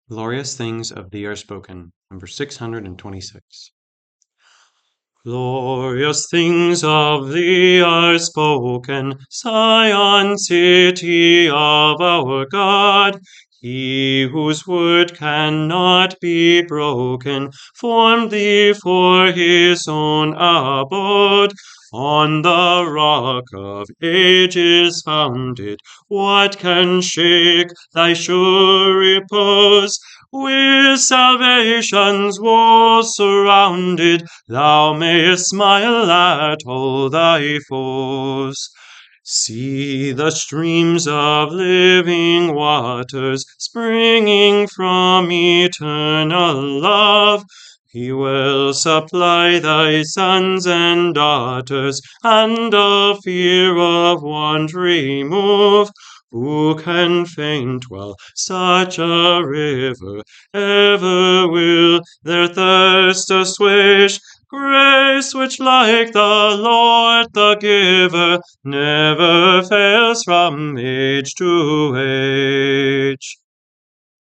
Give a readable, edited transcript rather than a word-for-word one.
Glorious things of thee are spoken. Number 626. Glorious things of thee are spoken, Zion, city of our God. He whose word cannot be broken, formed thee for his own abode. On the rock of ages founded, what can shake thy sure repose? With salvation's walls surrounded, thou mayest smile at all thy foes. See the streams of living waters springing from eternal love. He will supply thy sons and daughters, and the fear of want remove. Who can faint while such a river ever will their thirst assuage? Grace which, like the Lord the giver, never fails from age to age.